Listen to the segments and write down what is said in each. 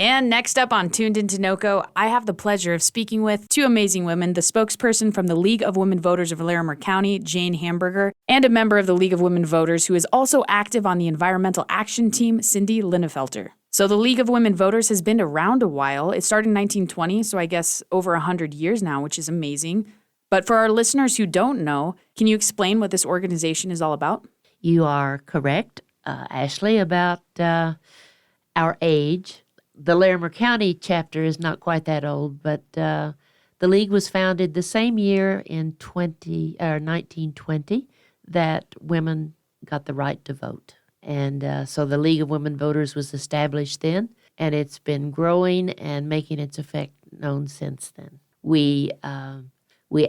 And next up on Tuned Into NOCO, I have the pleasure of speaking with two amazing women, the spokesperson from the League of Women Voters of Larimer County, Jane Hamburger, and a member of the League of Women Voters who is also active on the Environmental Action Team, Cindy Linnefelter. So the League of Women Voters has been around a while. It started in 1920, so I guess over 100 years now, which is amazing. But for our listeners who don't know, can you explain what this organization is all about? You are correct, Ashley, about our age. The Larimer County chapter is not quite that old, but the League was founded the same year in 1920 that women got the right to vote. And so the League of Women Voters was established then, and it's been growing and making its effect known since then. We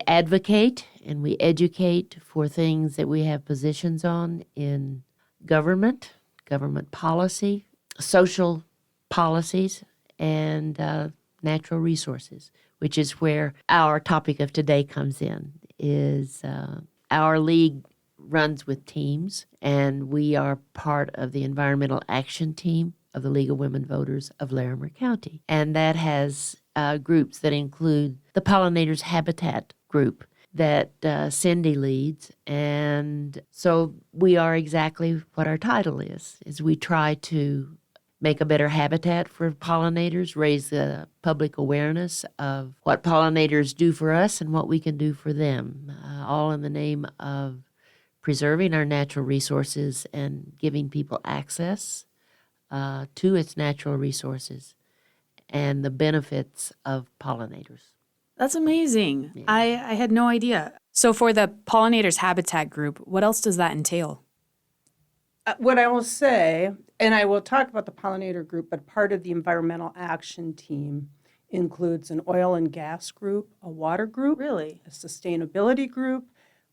advocate and we educate for things that we have positions on in government policy, social policies, and natural resources, which is where our topic of today comes in, is our league runs with teams, and we are part of the Environmental Action Team of the League of Women Voters of Larimer County. And that has groups that include the Pollinators Habitat group that Cindy leads. And so we are exactly what our title is we try to make a better habitat for pollinators, raise the public awareness of what pollinators do for us and what we can do for them, all in the name of preserving our natural resources and giving people access to its natural resources and the benefits of pollinators. That's amazing. Yeah. I had no idea. So for the Pollinators Habitat Group, what else does that entail? What I will say, and I will talk about the pollinator group, but part of the environmental action team includes an oil and gas group, a water group, Really? a sustainability group,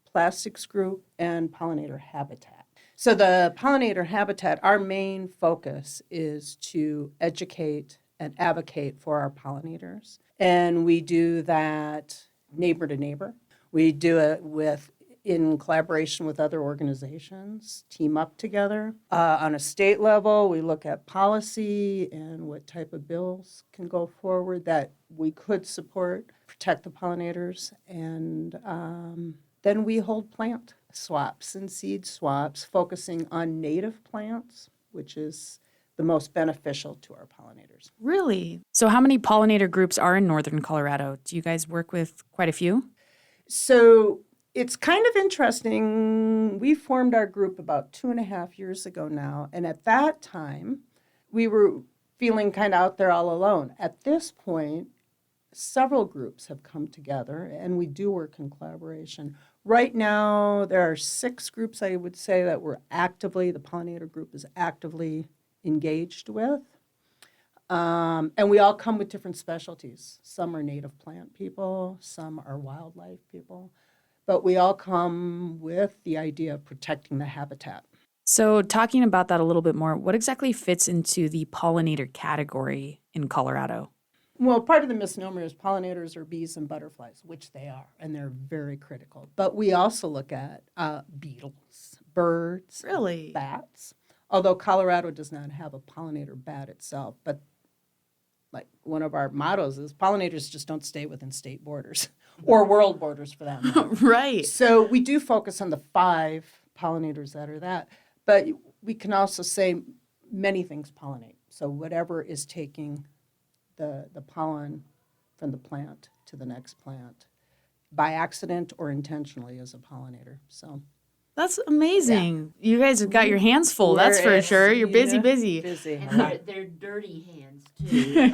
plastics group, and pollinator habitat. So the pollinator habitat, our main focus is to educate and advocate for our pollinators. And we do that neighbor to neighbor. We do it in collaboration with other organizations, team up together. On a state level, we look at policy and what type of bills can go forward that we could support, protect the pollinators. And then we hold plant swaps and seed swaps, focusing on native plants, which is the most beneficial to our pollinators. Really? So how many pollinator groups are in northern Colorado? Do you guys work with quite a few? So it's kind of interesting. We formed our group about 2.5 years ago now, and at that time, we were feeling kind of out there all alone. At this point, several groups have come together, and we do work in collaboration. Right now, there are 6 groups, I would say, that the pollinator group is actively engaged with. And we all come with different specialties. Some are native plant people, some are wildlife people, but we all come with the idea of protecting the habitat. So talking about that a little bit more, what exactly fits into the pollinator category in Colorado? Well, part of the misnomer is pollinators are bees and butterflies, which they are, and they're very critical. But we also look at beetles, birds, Really? bats, although Colorado does not have a pollinator bat itself. But like one of our mottos is pollinators just don't stay within state borders or world borders for that matter. Right. So we do focus on the 5 pollinators that are that. But we can also say many things pollinate. So whatever is taking the pollen from the plant to the next plant by accident or intentionally is a pollinator. So That's amazing. Yeah. You guys have got your hands full, that's for sure. You're busy. And they're dirty hands, too.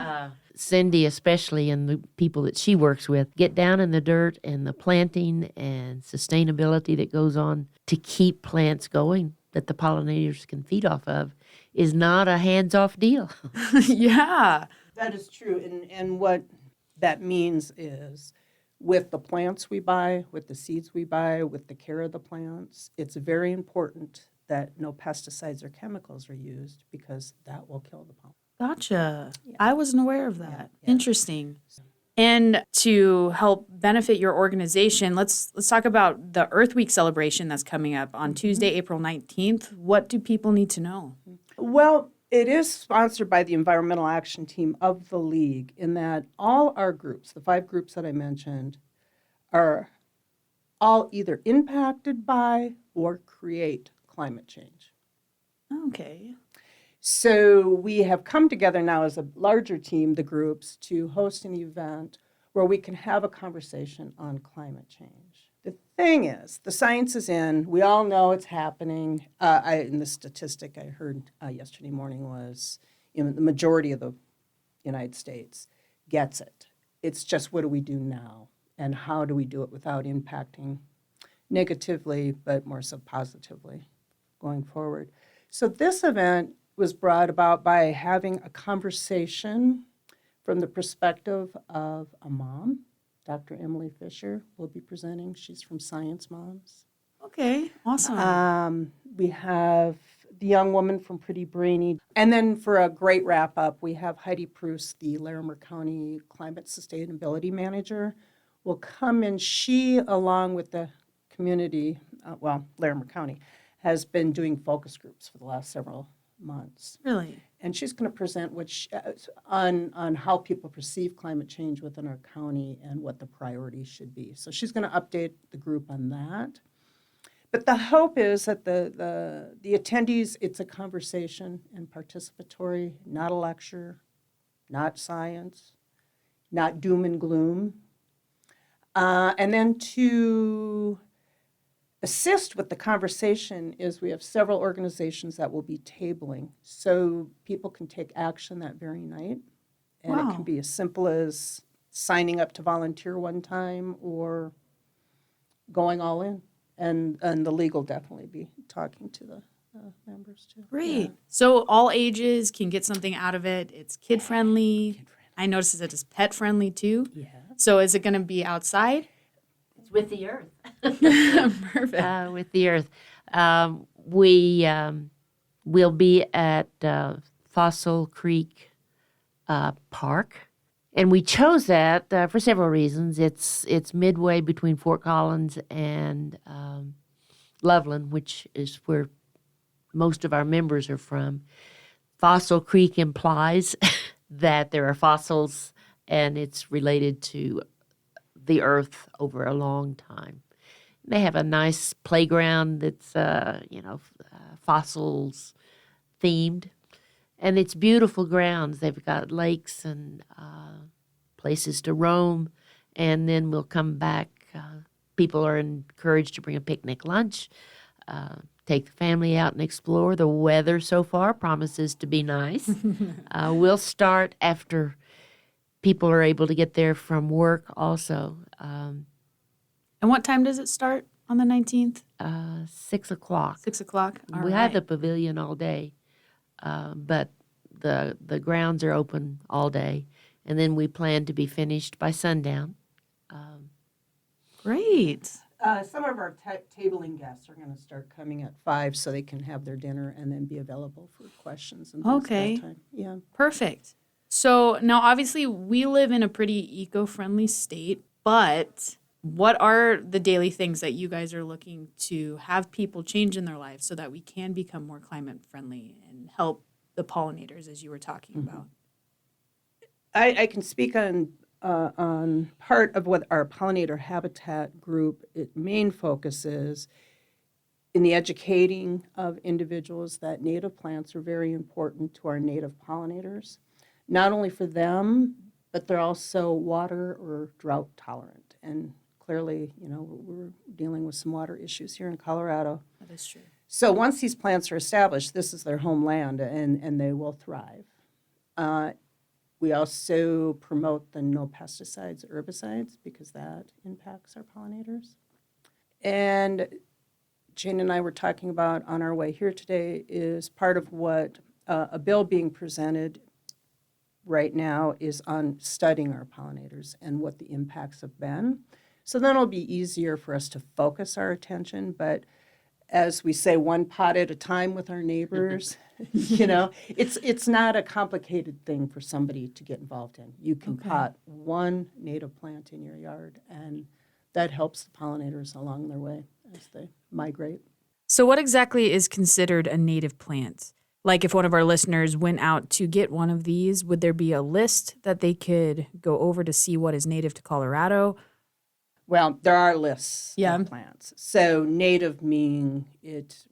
Cindy, especially, and the people that she works with, get down in the dirt and the planting and sustainability that goes on to keep plants going that the pollinators can feed off of is not a hands-off deal. Yeah. That is true. And what that means is with the plants we buy, with the seeds we buy, with the care of the plants, it's very important that no pesticides or chemicals are used because that will kill the pollen. Gotcha. Yeah. I wasn't aware of that. Yeah. Interesting. And to help benefit your organization, let's talk about the Earth Week celebration that's coming up on Tuesday, April 19th. What do people need to know? Well, It is sponsored by the Environmental Action Team of the League, in that all our groups, the 5 groups that I mentioned, are all either impacted by or create climate change. Okay. So we have come together now as a larger team, the groups, to host an event where we can have a conversation on climate change. The thing is, the science is in. We all know it's happening. And the statistic I heard yesterday morning was, the majority of the United States gets it. It's just, what do we do now? And how do we do it without impacting negatively, but more so positively going forward? So this event was brought about by having a conversation from the perspective of a mom. Dr. Emily Fisher will be presenting. She's from Science Moms. Okay, awesome. We have the young woman from Pretty Brainy. And then for a great wrap-up, we have Heidi Pruce, the Larimer County Climate Sustainability Manager, will come in. She, along with the community, Larimer County, has been doing focus groups for the last several months. Really? And she's going to present on how people perceive climate change within our county and what the priorities should be. So she's going to update the group on that. But the hope is that the attendees, it's a conversation and participatory, not a lecture, not science, not doom and gloom. And then to assist with the conversation is we have several organizations that will be tabling, so people can take action that very night. And it Wow. can be as simple as signing up to volunteer one time or going all in. And the league will definitely be talking to the members too. Great. So all ages can get something out of it. It's kid-friendly. I noticed that it's pet-friendly too. Yeah. So is it going to be outside? It's with the earth. Perfect. With the earth. We will be at Fossil Creek Park. And we chose that for several reasons. It's midway between Fort Collins and Loveland, which is where most of our members are from. Fossil Creek implies that there are fossils, and it's related to the earth over a long time. They have a nice playground that's, fossils themed. And it's beautiful grounds. They've got lakes and places to roam. And then we'll come back. People are encouraged to bring a picnic lunch, take the family out and explore. The weather so far promises to be nice. We'll start after people are able to get there from work also. And what time does it start on the 19th? 6 o'clock. 6 o'clock? All We right. have the pavilion all day, but the grounds are open all day. And then we plan to be finished by sundown. Great. Some of our tabling guests are going to start coming at 5 so they can have their dinner and then be available for questions and things Okay. at that time. Yeah. Perfect. So now, obviously, we live in a pretty eco-friendly state, but what are the daily things that you guys are looking to have people change in their lives so that we can become more climate friendly and help the pollinators, as you were talking about? I can speak on part of what our pollinator habitat group, its main focus is in the educating of individuals that native plants are very important to our native pollinators, not only for them, but they're also water or drought tolerant. And clearly, we're dealing with some water issues here in Colorado. That is true. So once these plants are established, this is their homeland, and they will thrive. We also promote the no pesticides, herbicides, because that impacts our pollinators. And Jane and I were talking about on our way here today is part of what a bill being presented right now is on studying our pollinators and what the impacts have been. So then it'll be easier for us to focus our attention, but as we say, one pot at a time with our neighbors, it's not a complicated thing for somebody to get involved in. You can pot one native plant in your yard, and that helps the pollinators along their way as they migrate. So what exactly is considered a native plant? Like if one of our listeners went out to get one of these, would there be a list that they could go over to see what is native to Colorado? Well, there are lists Yeah. of plants. So native meaning it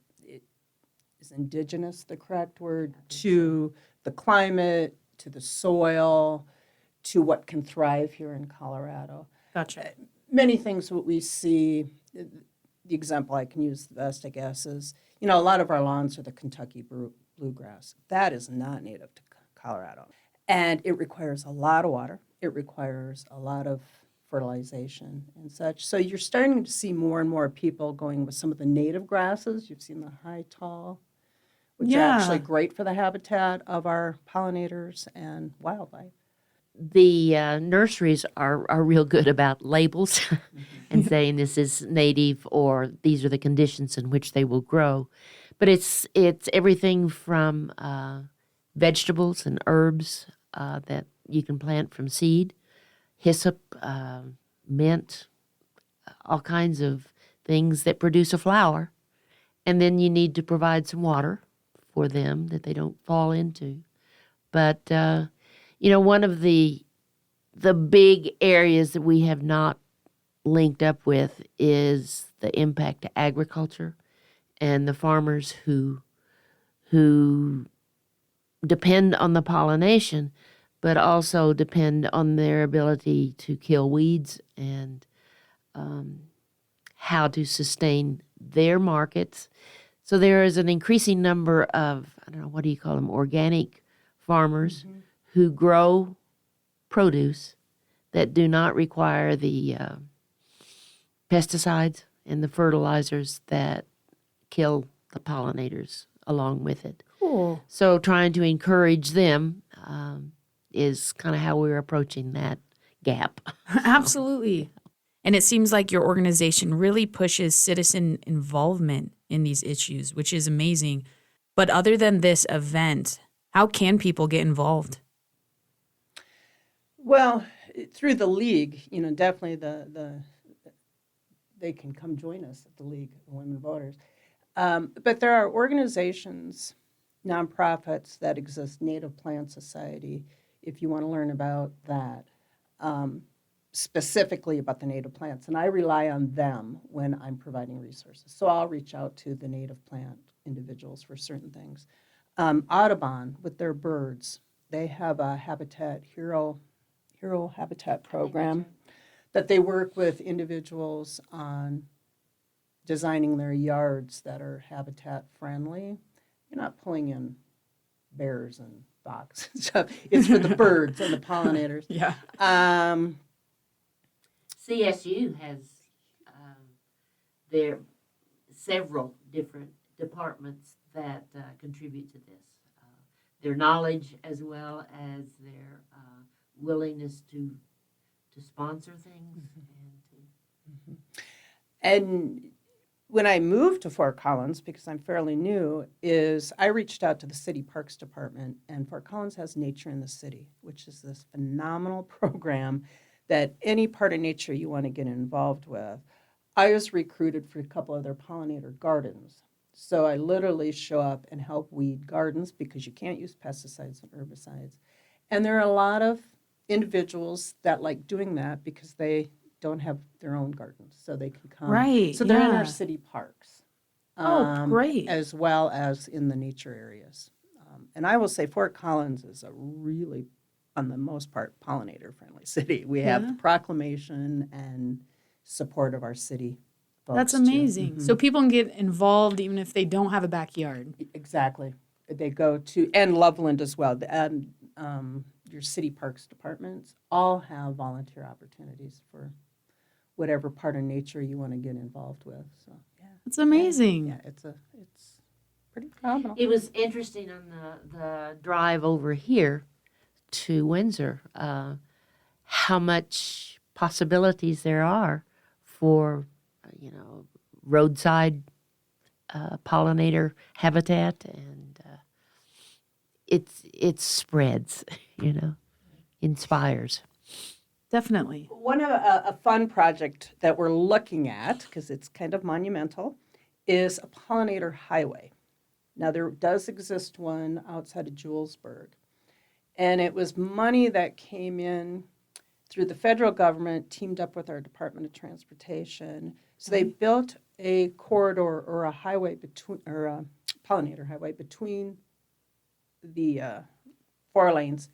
is indigenous, the correct word, to the climate, to the soil, to what can thrive here in Colorado. Gotcha. Many things what we see, the example I can use the best, I guess, is, a lot of our lawns are the Kentucky bluegrass. That is not native to Colorado. And it requires a lot of water. It requires a lot of fertilization and such. So you're starting to see more and more people going with some of the native grasses. You've seen the high tall, which are actually great for the habitat of our pollinators and wildlife. The nurseries are real good about labels and saying this is native or these are the conditions in which they will grow. But it's everything from vegetables and herbs that you can plant from seed, hyssop, mint, all kinds of things that produce a flower. And then you need to provide some water for them that they don't fall into. But, one of the big areas that we have not linked up with is the impact to agriculture and the farmers who depend on the pollination, but also depend on their ability to kill weeds and how to sustain their markets. So there is an increasing number of, I don't know, what do you call them, organic farmers who grow produce that do not require the pesticides and the fertilizers that kill the pollinators along with it. Cool. So trying to encourage them is kind of how we're approaching that gap. Absolutely. And it seems like your organization really pushes citizen involvement in these issues, which is amazing. But other than this event, how can people get involved? Well, through the league, definitely they can come join us at the League of Women Voters. But there are organizations, nonprofits that exist, Native Plant Society, if you want to learn about that, specifically about the native plants. And I rely on them when I'm providing resources. So I'll reach out to the native plant individuals for certain things. Audubon, with their birds, they have a Hero Habitat program that they work with individuals on designing their yards that are habitat friendly. You're not pulling in bears and fox and stuff. It's for the birds and the pollinators. Yeah. CSU has their several different departments that contribute to this. Their knowledge as well as their willingness to sponsor things. And when I moved to Fort Collins, because I'm fairly new, I reached out to the City Parks Department, and Fort Collins has Nature in the City, which is this phenomenal program that any part of nature you want to get involved with. I was recruited for a couple of their pollinator gardens. So I literally show up and help weed gardens because you can't use pesticides and herbicides. And there are a lot of individuals that like doing that because they don't have their own gardens, so they can come. Right, So they're in yeah. our city parks. Great. As well as in the nature areas. And I will say Fort Collins is a really, on the most part, pollinator-friendly city. We have the proclamation and support of our city folks. That's too. amazing. So people can get involved even if they don't have a backyard. Exactly. They go to, and Loveland as well, and your city parks departments all have volunteer opportunities for whatever part of nature you want to get involved with. So yeah, That's amazing. yeah, it's pretty phenomenal. It was interesting on the drive over here to Windsor, how much possibilities there are for, roadside pollinator habitat, and it spreads, inspires. Definitely. One of a fun project that we're looking at, because it's kind of monumental, is a pollinator highway. Now, there does exist one outside of Julesburg, and it was money that came in through the federal government, teamed up with our Department of Transportation. So they built a corridor or a highway between, or a pollinator highway between the 4 lanes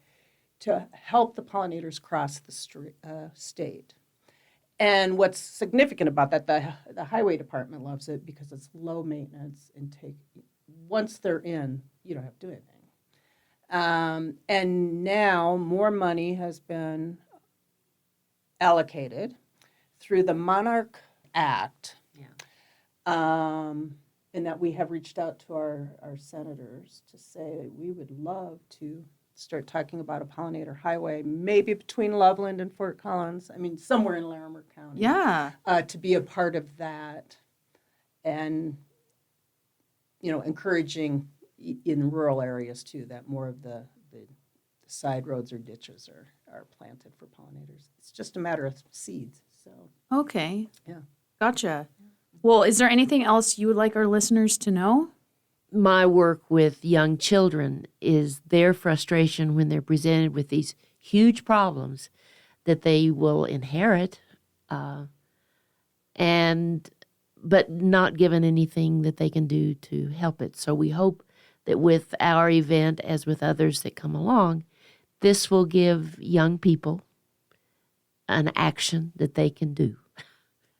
to help the pollinators cross the state. And what's significant about that, the highway department loves it because it's low maintenance and once they're in, you don't have to do anything. And now more money has been allocated through the Monarch Act. And that we have reached out to our senators to say we would love to start talking about a pollinator highway, maybe between Loveland and Fort Collins. I mean, somewhere in Larimer County. Yeah. To be a part of that and, encouraging in rural areas too, that more of the side roads or ditches are planted for pollinators. It's just a matter of seeds. So. Okay. Yeah. Gotcha. Well, is there anything else you would like our listeners to know? My work with young children is their frustration when they're presented with these huge problems that they will inherit, but not given anything that they can do to help it. So we hope that with our event, as with others that come along, this will give young people an action that they can do.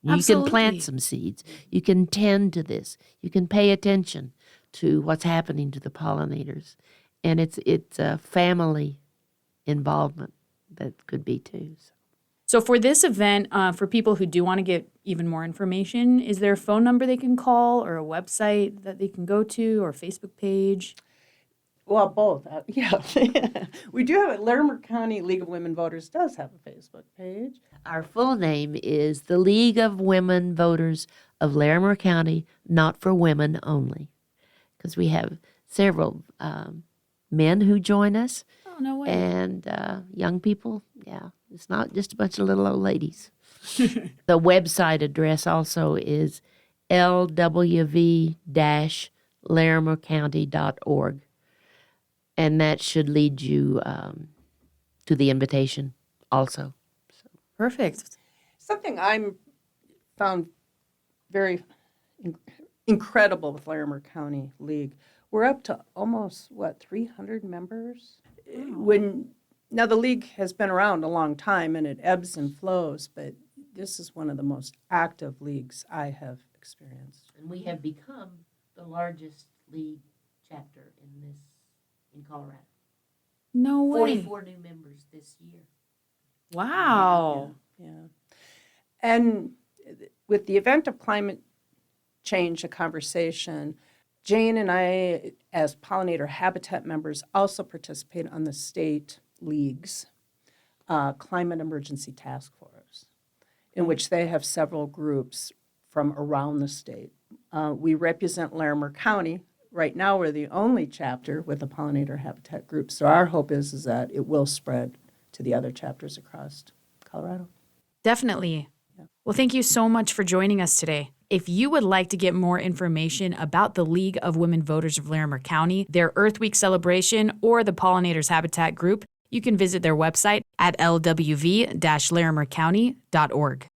You Absolutely. can plant some seeds. You can tend to this. You can pay attention to what's happening to the pollinators. And it's a family involvement that could be too. So for this event, for people who do want to get even more information, is there a phone number they can call or a website that they can go to or a Facebook page? Well, both. Yeah. We do have it. Larimer County League of Women Voters does have a Facebook page. Our full name is the League of Women Voters of Larimer County, not for women only, because we have several men who join us. Oh, no way. And young people. Yeah, it's not just a bunch of little old ladies. The website address also is lwv-larimercounty.org. And that should lead you to the invitation also. Perfect. Something I'm found very incredible with Larimer County League. We're up to almost, 300 members? Now, the league has been around a long time, and it ebbs and flows, but this is one of the most active leagues I have experienced. And we have become the largest league chapter in Colorado. No way. 44 new members this year. Wow. Yeah. And with the event of climate change, a conversation, Jane and I, as pollinator habitat members, also participate on the state league's climate emergency task force, in which they have several groups from around the state. We represent Larimer County. Right now, we're the only chapter with a pollinator habitat group. So our hope is that it will spread to the other chapters across Colorado. Definitely. Well, thank you so much for joining us today. If you would like to get more information about the League of Women Voters of Larimer County, their Earth Week celebration, or the Pollinators Habitat Group, you can visit their website at lwv-larimercounty.org.